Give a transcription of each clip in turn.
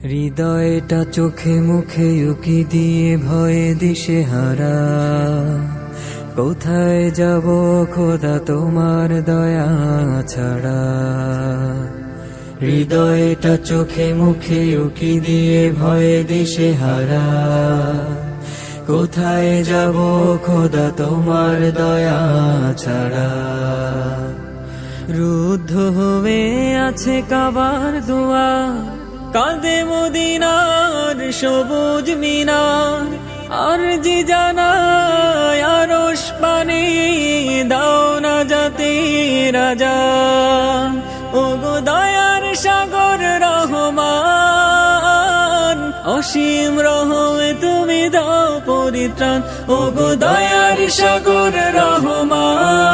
হৃদয়টা চোখে মুখে উকি দিয়ে ভয়ে দিশেহারা। কোথায় যাব খোদা তোমার দয়া ছাড়া। হৃদয়টা চোখে মুখে উকি দিয়ে ভয়ে দিশেহারা। কোথায় যাব খোদা তোমার দয়া ছাড়া। রুদ্ধ হয়ে আছে কাবার দুয়ার, কাঁদে মদিনার সবুজ মিনার। আরজি জানায় আরশ পানে দাও না যাতে রাজা। ওগো দয়ার সাগর রহমান, অসীম রহমে তুমি দাও পরিত্রাণ। ওগো দয়ার সাগর রহমান,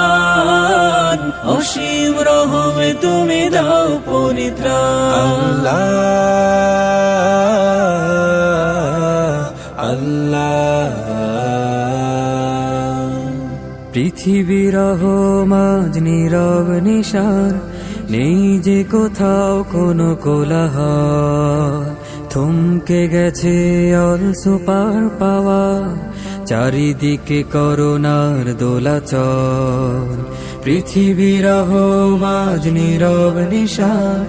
অসীম রহমে তুমি দাও পরিত্রাণ। আল্লাহ পৃথিবীর মাঝ নীরব নিশার, নেই যে কোথাও কোনো কোলাহল। থমকে গেছে অল সুপার পাওয়ার, চারিদিকে করোনার দোলাচল। পৃথিবীর মাঝ নীরব নিশার,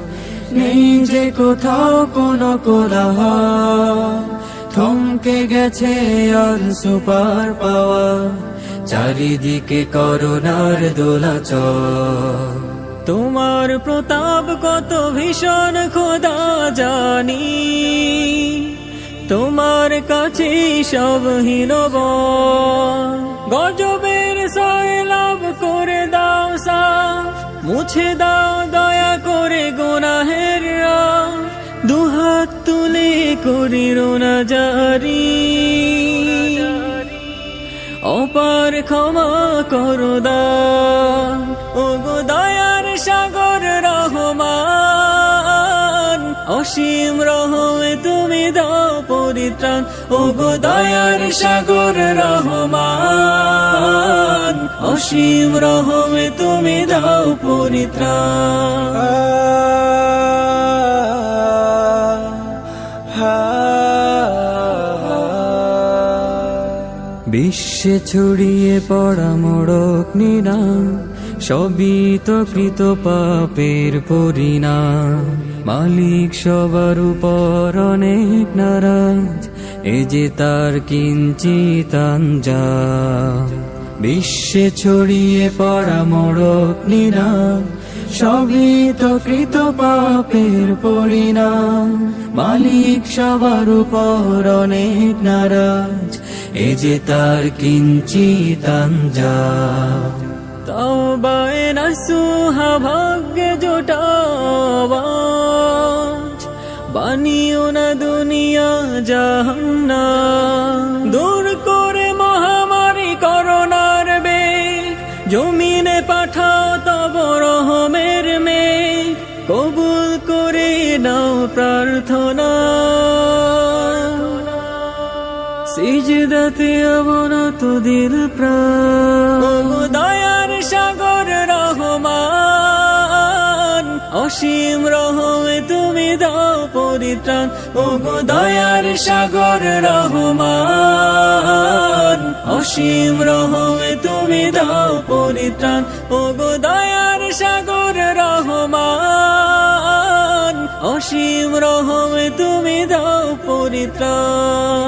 নেই যে কোথাও কোনো কোলাহল। থমকে গেছে অল সুপার পাওয়ার, চারিদিকে করোনার দোলাচল। তোমার প্রতাপ কত ভীষণ খোদা জানি, তোমার কাছে সব হীনব। গজবের সয়লাভ করে দাও সাফ, মুছে দাও দয়া করে গুনাহের রাফ। দুহাত তুলে করি রোনা জারি, অপার ক্ষমা করো দাও। ওগো দয়ার সাগর রহমান, অসীম রহমে তুমি দাও পরিত্রাণ। ওগো দয়ার সাগর রহমান, অসীম রহমে তুমি দাও পরিত্রাণ। বিশ্বে ছড়িয়ে পড়া মোড়ক নিরাম, সবই তো কৃত পাপের পরিণাম। মালিক সবার উপর অনেক নারাজ, এ যে তার কিঞ্চিত আঞ্জাম। বিশ্বে ছড়িয়ে পড়া মোড়ক নিরাম, সবই তো কৃত পাপের পরিণাম। মালিক সবার উপর অনেক নারাজ, এ যে তার কিঞ্চিত আঞ্জাম। তওবায়ে নাসুহা ভাগ্যে জোটাবাজ, বানিও না দুনিয়া জাহান্নাম। দূর করে মহামারী করোনার বেগ, জমিনে পাঠাও তব রহমের মেঘ। কবুল করে নাও প্রার্থনা, সিজদাতে অবনত দিল প্রাণ। ওগো দয়ার সাগর রহমান, অসীম রহমে তুমি দাও পরিত্রাণ। ওগো দয়ার সাগর রহমান, অসীম রহমে তুমি দাও পরিত্রাণ। ওগো দয়ার সাগর রহমান, অসীম রহমে তুমি দাও পরিত্রাণ।